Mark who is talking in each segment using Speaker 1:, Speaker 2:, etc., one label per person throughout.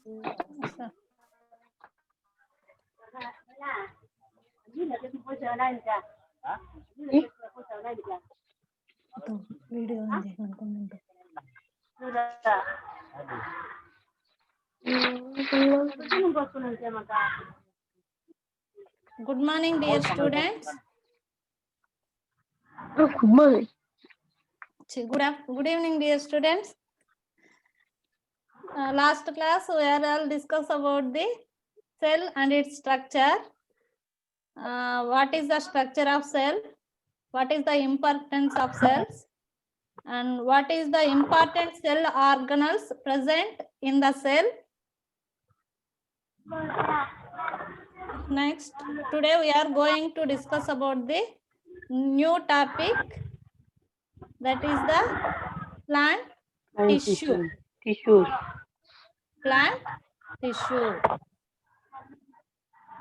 Speaker 1: Sir. Video on the Good morning, dear students.
Speaker 2: Good morning.
Speaker 1: Good evening, dear students. Last class we are all discuss about the cell and its structure. What is the structure of cell? What is the importance of cells? And what is the important cell organelles present in the cell? Next, today we are going to discuss about the new topic, that is the plant tissue.
Speaker 2: Tissues.
Speaker 1: Plant tissue.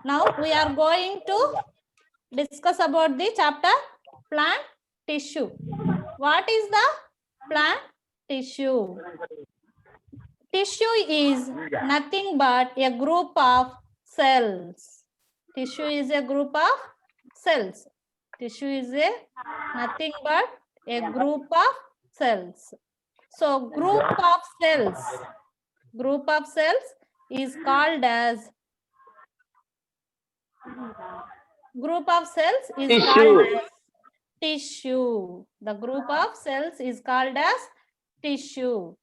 Speaker 1: Now we are going to discuss about the chapter plant tissue. What is the plant tissue? Tissue is nothing but a group of cells. Tissue is a group of cells. Tissue is nothing but a group of cells. So group of cells is called as tissue. The group of cells is called as tissue.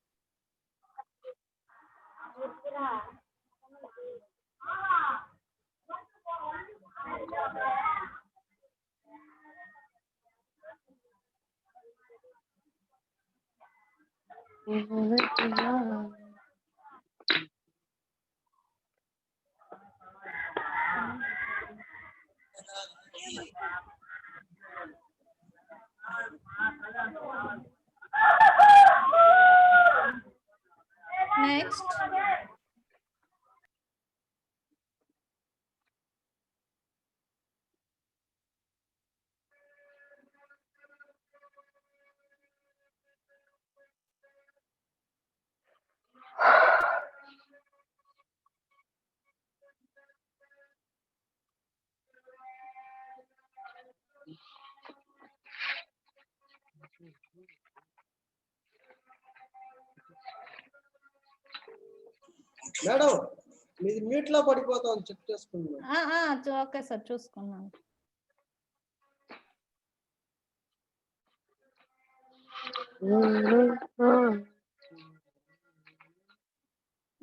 Speaker 1: Next,
Speaker 3: madam మీది mute లో పడిపోతాం check చేసుకుంటున్నాం.
Speaker 1: Okay sir, చూసుకున్నాను.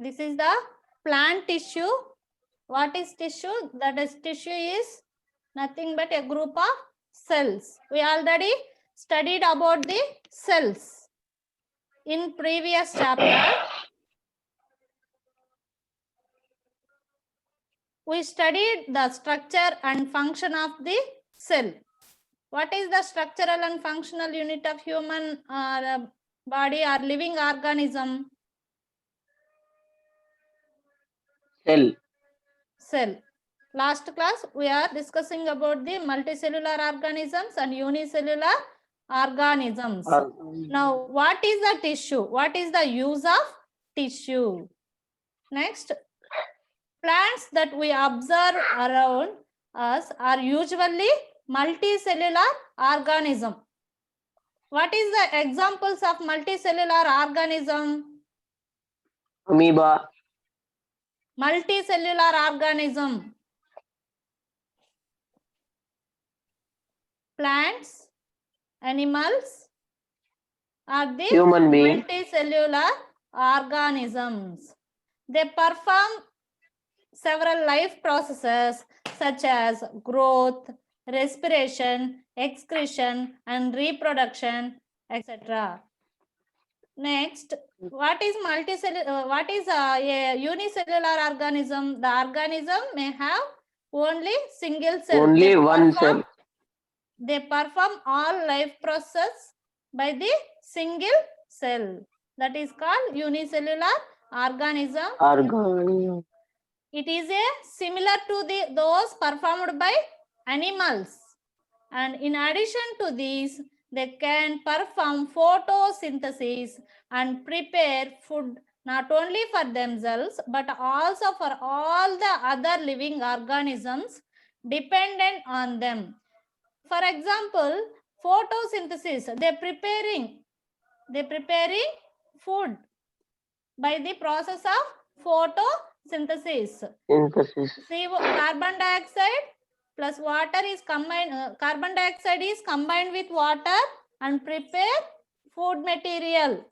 Speaker 1: This is the plant tissue. What is tissue? That is, tissue is nothing but a group of cells. We already studied about the cells in previous chapter. We studied the structure and function of the cell. What is the structural and functional unit of human body or living organism? Cell. Last class we are discussing about the multicellular organisms and unicellular organisms. Now what is the tissue? What is the use of tissue? Next, plants that we observe around us are usually multicellular organism. What is the examples of multicellular organism?
Speaker 2: Amoeba.
Speaker 1: Multicellular organism. Plants, animals are the
Speaker 2: Human being.
Speaker 1: multicellular organisms. They perform several life processes such as growth, respiration, excretion, and reproduction, etc. Next, what is a unicellular organism? The organism may have only single cell.
Speaker 2: Only one cell.
Speaker 1: They perform all life process by the single cell. That is called unicellular organism. It is similar to those performed by animals, and in addition to these, they can perform photosynthesis and prepare food not only for themselves, but also for all the other living organisms dependent on them. For example, photosynthesis, they're preparing food by the process of photosynthesis.
Speaker 2: Synthesis.
Speaker 1: Carbon dioxide plus water is combined, carbon dioxide is combined with water and prepare food material.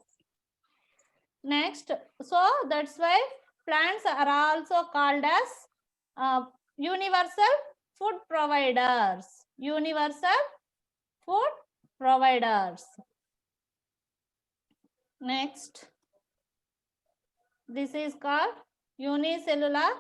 Speaker 1: Next, so that's why plants are also called as universal food providers. Universal food providers. Next, this is called unicellular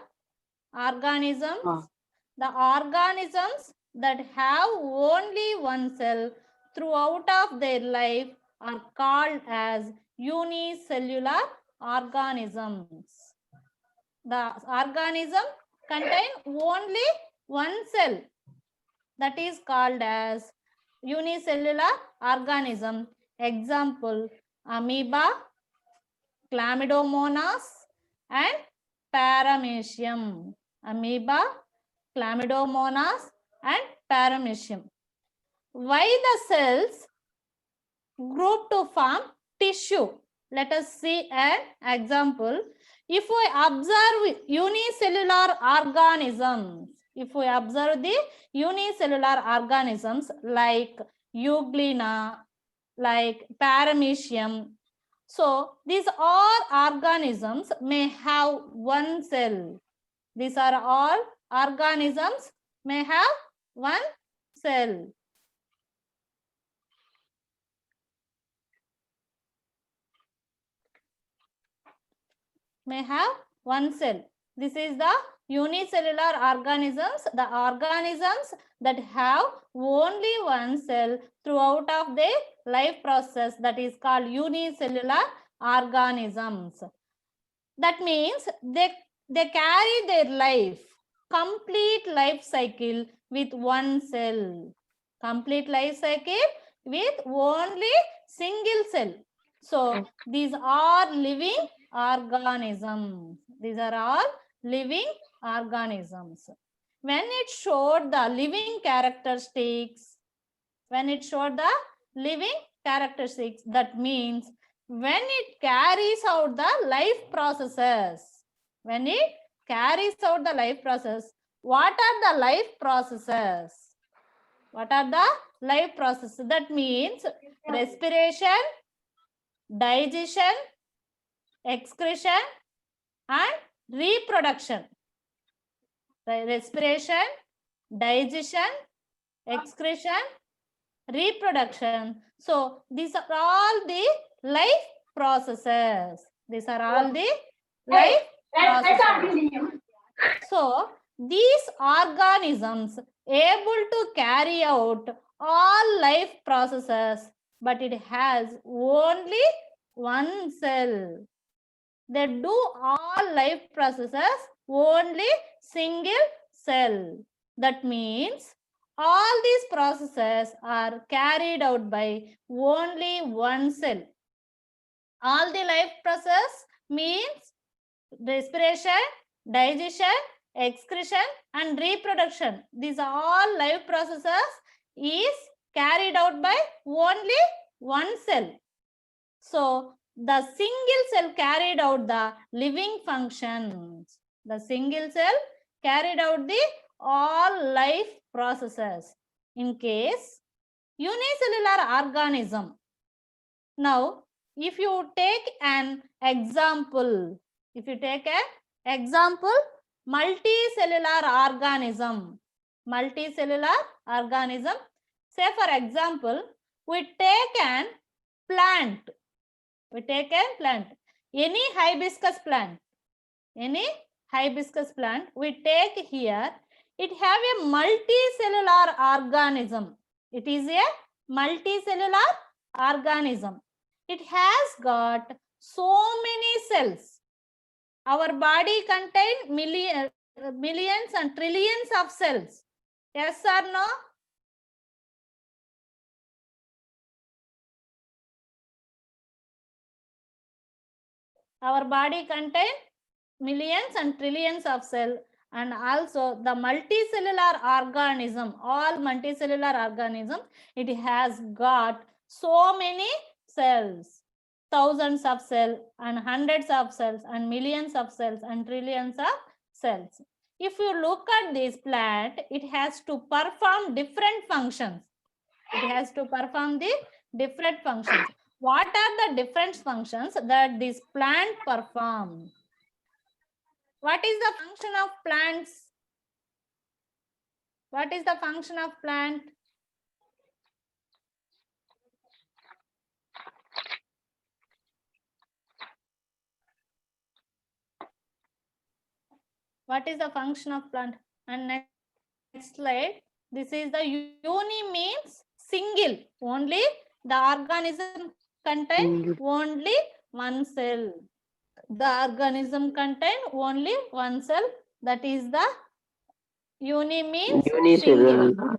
Speaker 1: organisms. The organisms that have only one cell throughout of their life are called as unicellular organisms. The organism contain only one cell, that is called as unicellular organism. Example, amoeba, chlamydomonas and paramecium. Amoeba, chlamydomonas and paramecium. Why the cells group to form tissue? Let us see an example. If we observe unicellular organisms, like euglena, like paramecium, so these all organisms may have one cell. These are all organisms may have one cell. May have one cell. This is the unicellular organisms, the organisms that have only one cell throughout of their life process, that is called unicellular organisms. That means they carry their life, complete life cycle with one cell. Complete life cycle with only single cell. So these are living organisms. These are all living organisms. When it showed the living characteristics, that means when it carries out the life processes. When it carries out the life process, what are the life processes? What are the life processes? That means respiration, digestion, excretion and reproduction. Respiration, digestion, excretion, reproduction. So these are all the life processes. These are all the life processes. So these organisms able to carry out all life processes, but it has only one cell. They do all life processes only single cell. That means all these processes are carried out by only one cell. All the life process means respiration, digestion, excretion and reproduction. These are all life processes is carried out by only one cell. So the single cell carried out the living functions. The single cell carried out the all life processes. In case unicellular organism. Now, if you take an example, multicellular organism. Say for example, we take an plant. Any hibiscus plant, we take here, it have a multicellular organism. It is a multicellular organism. It has got so many cells. Our body contains millions and trillions of cells. Yes or no? Our body contains millions and trillions of cells, and also the multicellular organism, all multicellular organism, it has got so many cells, thousands of cells and hundreds of cells and millions of cells and trillions of cells. If you look at this plant, it has to perform different functions. It has to perform the different functions. What are the different functions that this plant performs? What is the function of plants? What is the function of plant? What is the function of plant? And next slide. This is the uni means single. Only the organism contain only one cell. The organism contain only one cell. That is the uni means single.
Speaker 2: Unicellular.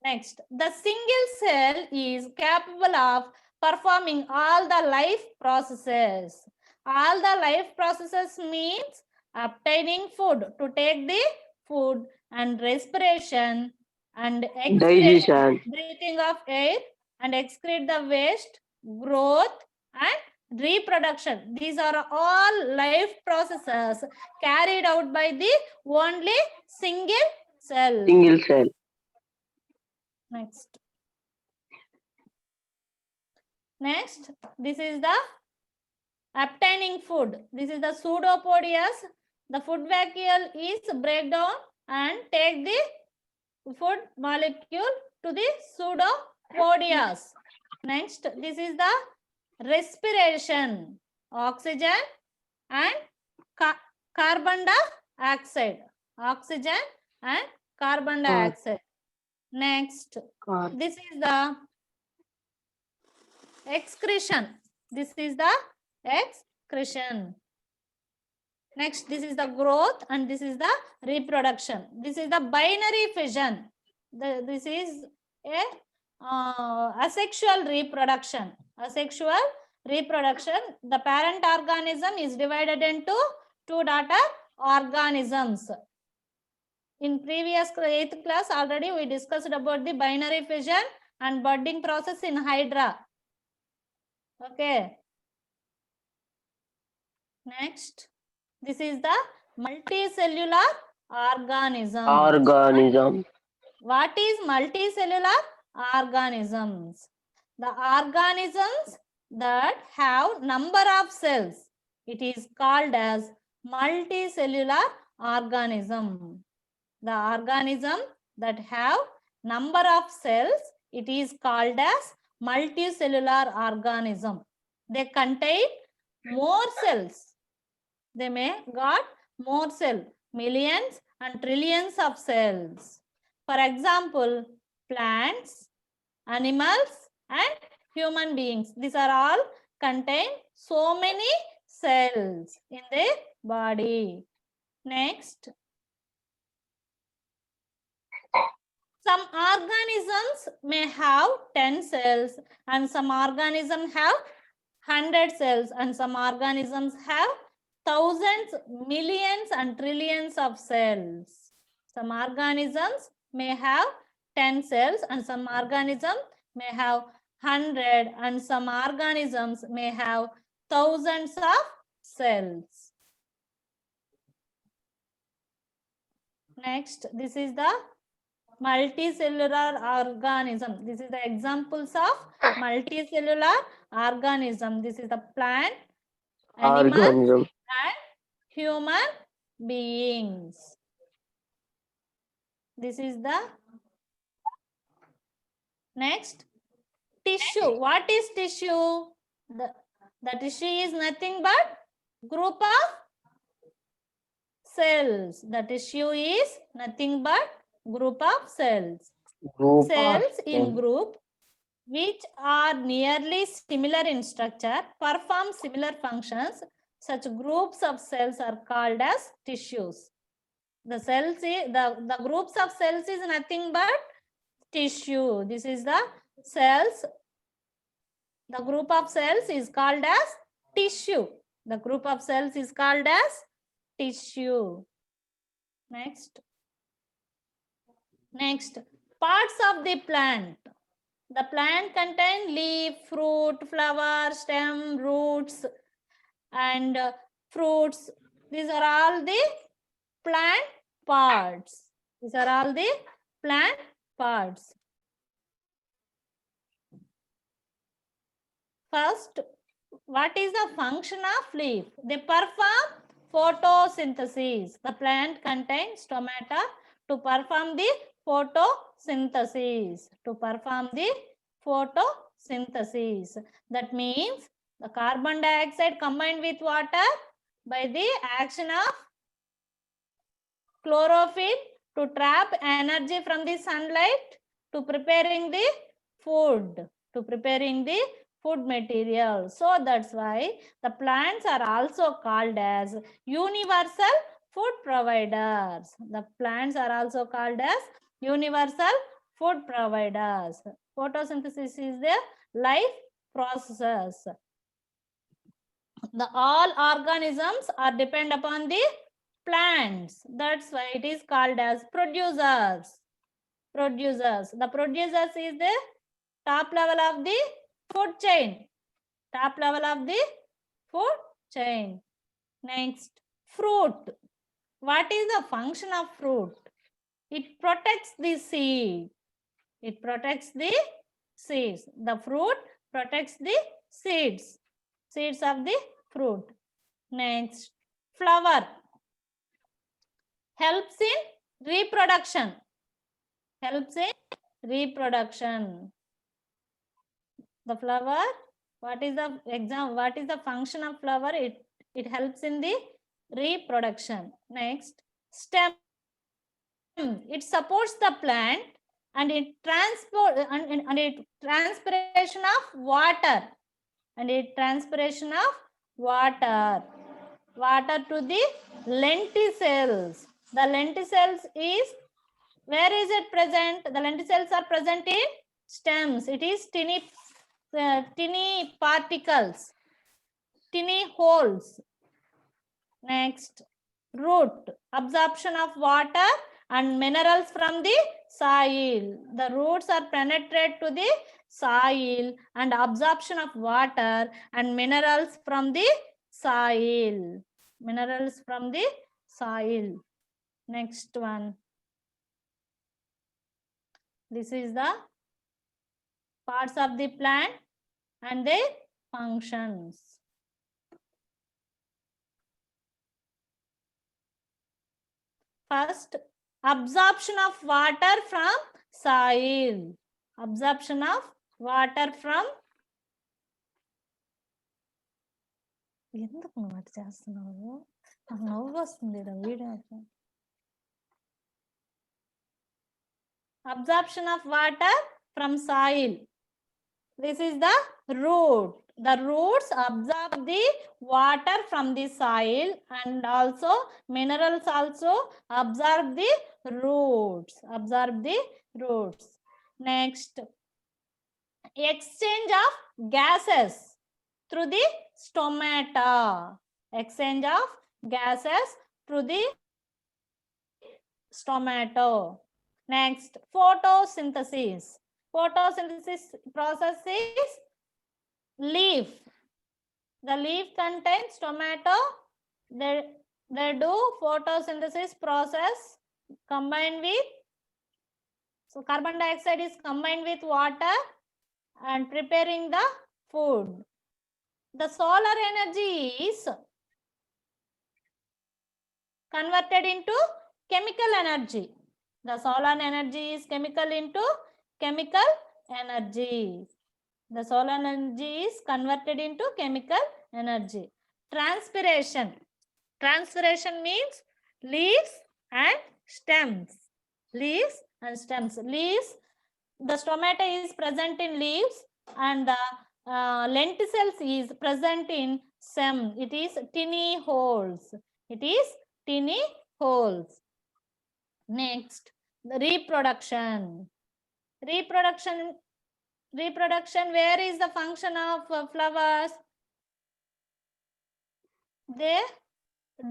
Speaker 1: Next, the single cell is capable of performing all the life processes. All the life processes means obtaining food, to take the food, and respiration and
Speaker 2: Digestion.
Speaker 1: breathing of air and excrete the waste, growth and reproduction. These are all life processes carried out by the only single cell.
Speaker 2: Single cell.
Speaker 1: Next. Next, this is the obtaining food. This is the pseudopodias. The food vacuole is breakdown and take the food molecule to the pseudopodias. Next, this is the respiration. Oxygen and carbon dioxide. Oxygen and carbon dioxide. Next, this is the excretion. This is the excretion. Next, this is the growth and this is the reproduction. This is the binary fission. This is a asexual reproduction. Asexual reproduction. The parent organism is divided into two daughter organisms. In previous 8th class already we discussed about the binary fission and budding process in Hydra. Okay. Next, this is the multicellular organism.
Speaker 2: Organism.
Speaker 1: What is multicellular organisms? The organisms that have number of cells. It is called as multicellular organism. The organism that have number of cells, it is called as multicellular organism. They contain more cells. They may got more cells, millions and trillions of cells. For example, plants, animals and human beings. These are all contain so many cells in their body. Next. Some organisms may have 10 cells and some organisms have 100 cells and some organisms have thousands, millions and trillions of cells. Some organisms may have 10 cells and some organisms may have 100 and some organisms may have thousands of cells. Next, this is the multicellular organism. This is the examples of multicellular organism. This is the plant, animal
Speaker 2: Organism.
Speaker 1: and human beings. This is the next tissue. What is tissue? The tissue is nothing but group of cells. The tissue is nothing but group of cells. Cells in group which are nearly similar in structure perform similar functions. Such groups of cells are called as tissues. The cells is, the groups of cells is nothing but tissue. This is the cells. The group of cells is called as tissue. The group of cells is called as tissue. Next. Next, parts of the plant. The plant contain leaf, fruit, flower, stem, roots, and fruits. These are all the plant parts. These are all the plant parts. First, what is the function of leaf? They perform photosynthesis. The plant contains stomata to perform the photosynthesis. To perform the photosynthesis. That means the carbon dioxide combined with water by the action of chlorophyll to trap energy from the sunlight to preparing the food. To preparing the food material. So that's why the plants are also called as universal food providers. The plants are also called as universal food providers. Photosynthesis is the life process. The all organisms are depend upon the plants. That's why it is called as producers. Producers. The producers is the top level of the food chain. Top level of the food chain. Next, fruit. What is the function of fruit? It protects the seed. It protects the seeds. The fruit protects the seeds. Seeds of the fruit. Next, flower. Helps in reproduction. Helps in reproduction. The flower, what is the function of flower? It helps in the reproduction. Next, stem. It supports the plant and it transpiration of water. And it transpiration of water. Water to the lenticels. The lenticels is, where is it present? The lenticels are present in stems. It is tiny particles, tiny holes. Next, root. Absorption of water and minerals from the soil. The roots are penetrate to the soil and absorption of water and minerals from the soil. Minerals from the soil. Next one. This is the parts of the plant and their functions. First, absorption of water from soil. Absorption of water from. ఎందుకు నువ్వు అటు చేస్తున్నావు? నాకు నవ్వు వస్తుంది video. Absorption of water from soil. This is the root. The roots absorb the water from the soil and also minerals also absorb the roots. Absorb the roots. Next, exchange of gases through the stomata. Exchange of gases through the stomata. Next, photosynthesis. Photosynthesis process is leaf. The leaf contains tomato. They do photosynthesis process combined with, so carbon dioxide is combined with water and preparing the food. The solar energy is converted into chemical energy. The solar energy is chemical into chemical energy. The solar energy is converted into chemical energy. Transpiration. Transpiration means leaves and stems. Leaves and stems. Leaves, the stomata is present in leaves and the lenticels is present in stem. It is tiny holes. It is tiny holes. Next, the reproduction. Reproduction, where is the function of flowers? They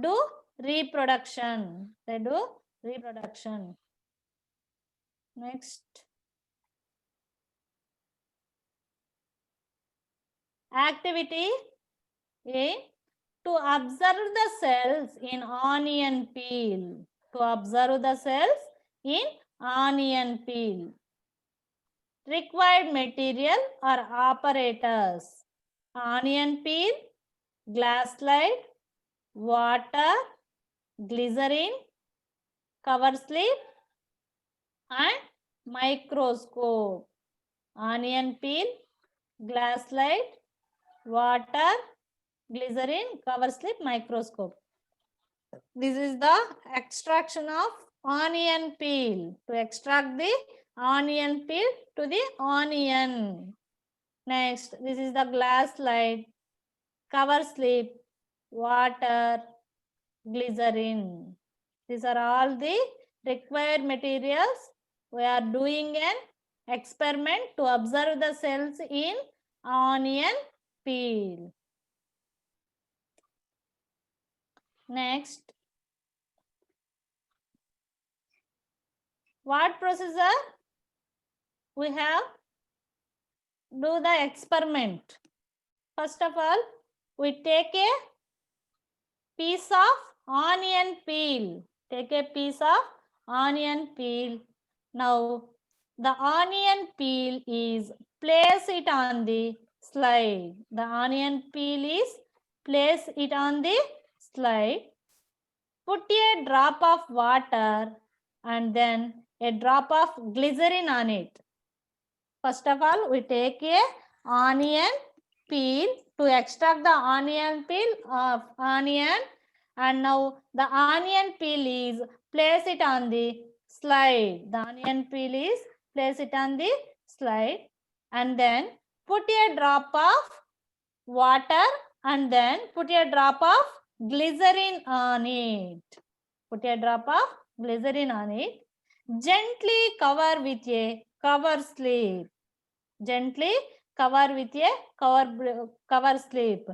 Speaker 1: do reproduction. They do reproduction. Next. Activity A. To observe the cells in onion peel. To observe the cells in onion peel. Required material or operators. Onion peel, glass slide, water, glycerin, cover slip, and microscope. Onion peel, glass slide, water, glycerin, cover slip, microscope. This is the extraction of onion peel. To extract the onion peel to the onion. Next, this is the glass slide, cover slip, water, glycerin. These are all the required materials. We are doing an experiment to observe the cells in onion peel. Next, what procedure? We have do the experiment. First of all, we take a piece of onion peel. Take a piece of onion peel. Now, the onion peel is place it on the slide. The onion peel is place it on the slide. Put a drop of water and then a drop of glycerin on it. First of all, we take a onion peel to extract the onion peel of onion, and now the onion peel is place it on the slide. The onion peel is place it on the slide, and then put a drop of water and then put a drop of glycerin on it. Put a drop of glycerin on it. Gently cover with a cover slip. Gently cover with a cover slip.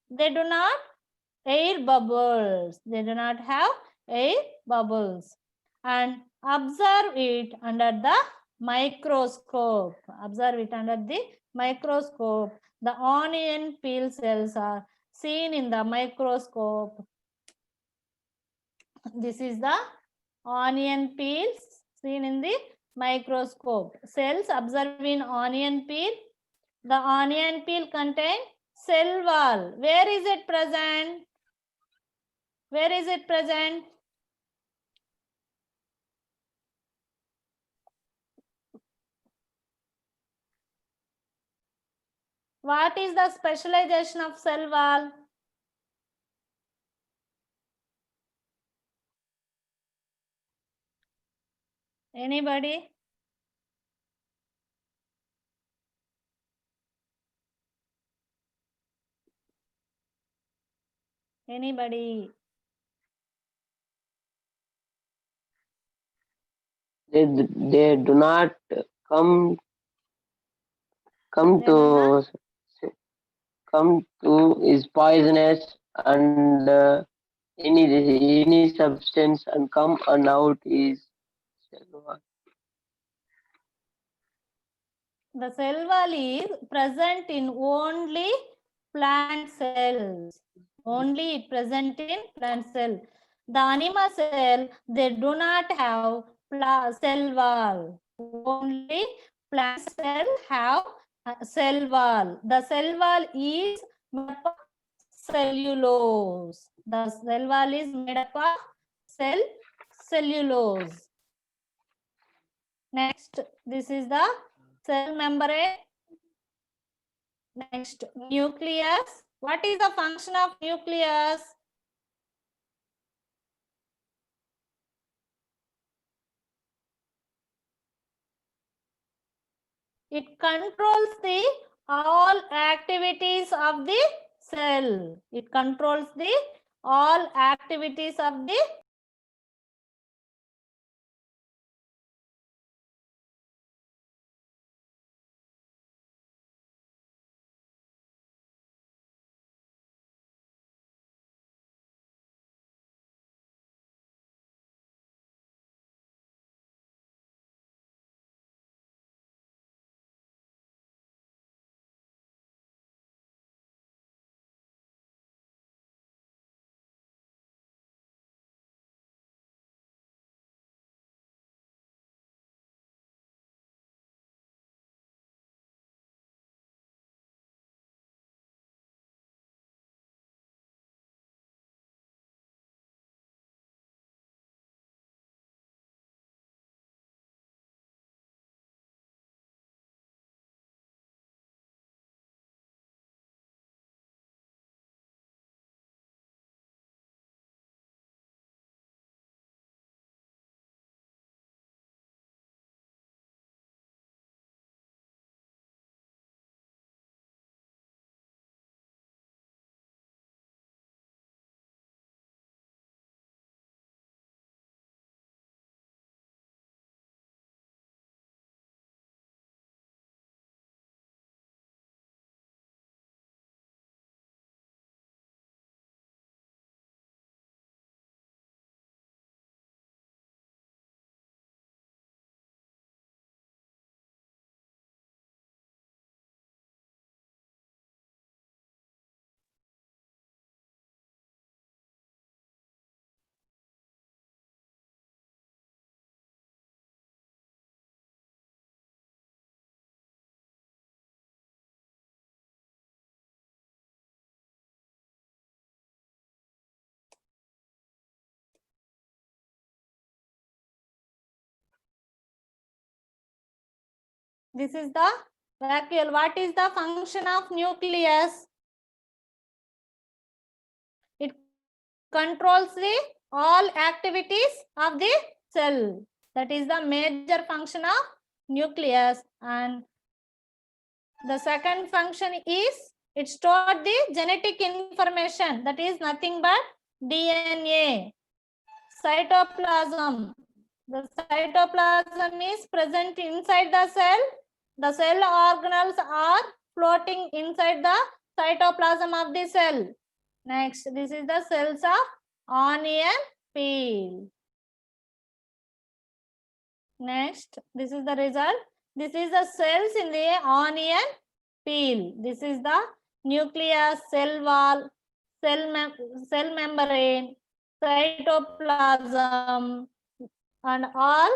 Speaker 1: They do not air bubbles. They do not have air bubbles. And observe it under the microscope. Observe it under the microscope. The onion peel cells are seen in the microscope. This is the onion peels seen in the microscope. Cells observed in onion peel. The onion peel contains cell wall. Where is it present? Where is it present? What is the specialization of cell wall? Anybody? Anybody?
Speaker 2: They do not come
Speaker 1: They do
Speaker 2: come to is poisonous and any substance and come and out is
Speaker 1: The cell wall is present in only plant cells. Only present in plant cell. The animal cell, they do not have cell wall. Only plant cell have cell wall. The cell wall is made up of cellulose. The cell wall is made up of cellulose. Next, this is the cell membrane. Next, nucleus. What is the function of nucleus? It controls the all activities of the cell. It controls the all activities of the This is the vacuole. What is the function of nucleus? It controls the all activities of the cell. That is the major function of nucleus. And the second function is it stores the genetic information. That is nothing but DNA. Cytoplasm. The cytoplasm is present inside the cell. The cell organelles are floating inside the cytoplasm of the cell. Next, this is the cells of onion peel. Next, this is the result. This is the cells in the onion peel. This is the nucleus, cell wall, cell membrane, cytoplasm, and all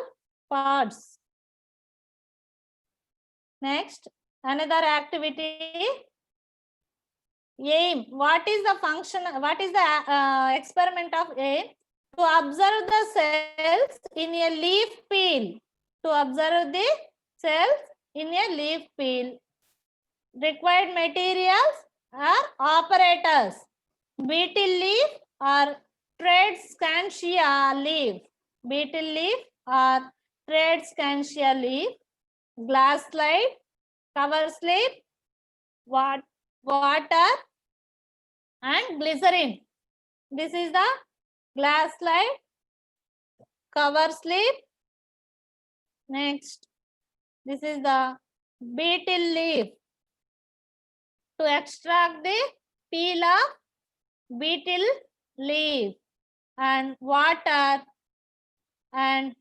Speaker 1: parts. Next, another activity. Aim. What is the function? What is the experiment of aim? To observe the cells in a leaf peel. To observe the cells in a leaf peel. Required materials are operators. Beetle leaf or Tradescantia leaf. Beetle leaf or Tradescantia leaf. Glass slide, cover slip, water, and glycerin. This is the glass slide, cover slip. Next, this is the beetle leaf. To extract the peel of beetle leaf, and water and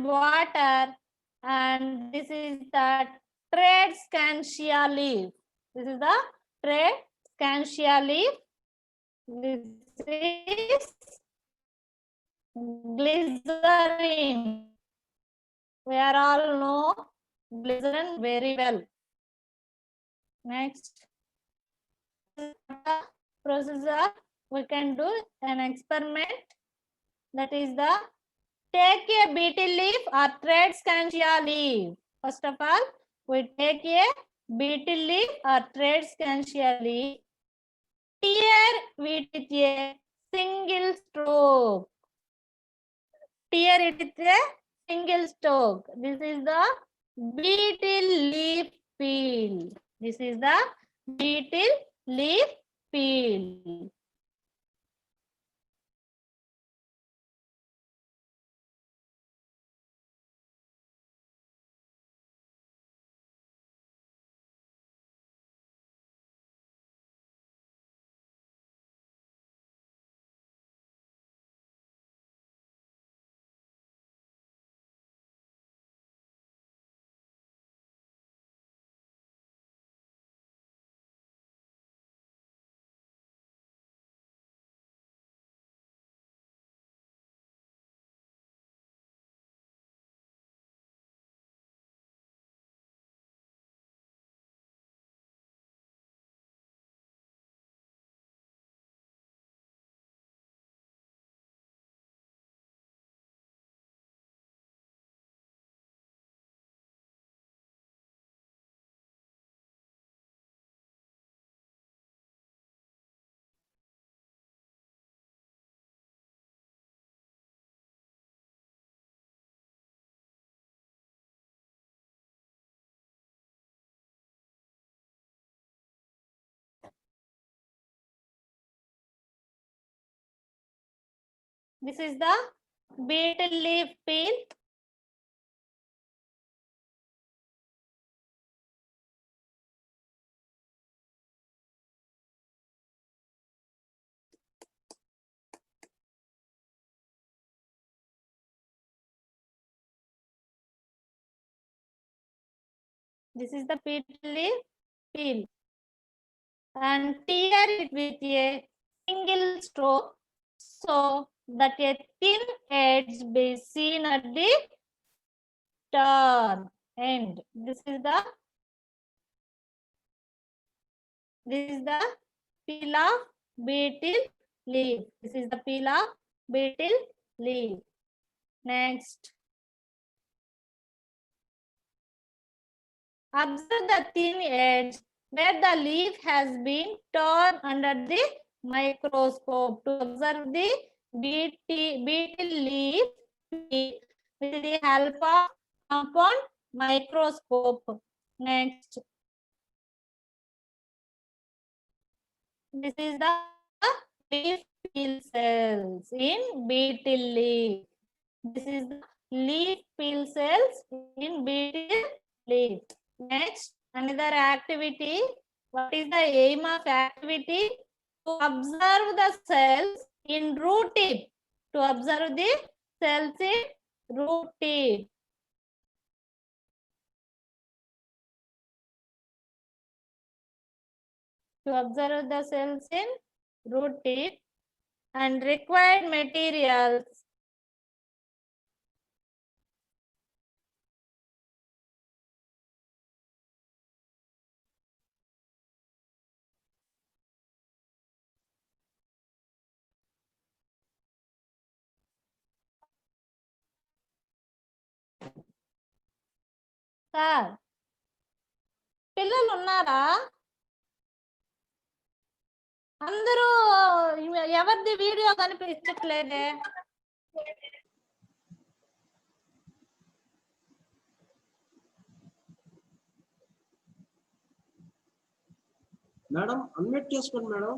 Speaker 1: water, and this is the Tradescantia leaf. This is the Tradescantia leaf. This is glycerin. We are all know glycerin very well. Next, procedure we can do an experiment. That is the take a beetle leaf or Tradescantia leaf. First of all, we take a beetle leaf or Tradescantia leaf. Tear it with a single stroke. Tear it with a single stroke. This is the beetle leaf peel. This is the beetle leaf peel. This is the beetle leaf peel. This is the beetle leaf peel. And tear it with a single stroke so that a thin edge be seen at the turn end. This is the peel of beetle leaf. This is the peel of beetle leaf. Next, observe the thin edge where the leaf has been torn under the microscope. To observe the beetle leaf with the help of compound microscope. Next, this is the leaf peel cells in beetle leaf. This is the leaf peel cells in beetle leaf. Next, another activity. What is the aim of activity? To observe the cells in root tip. To observe the cells in root tip. To observe the cells in root tip and required materials. Sir పిల్లలు ఉన్నారా? అందరూ ఎవరిది video కనిపించట్లేదే?
Speaker 3: Madam unmute చేసుకోండి madam.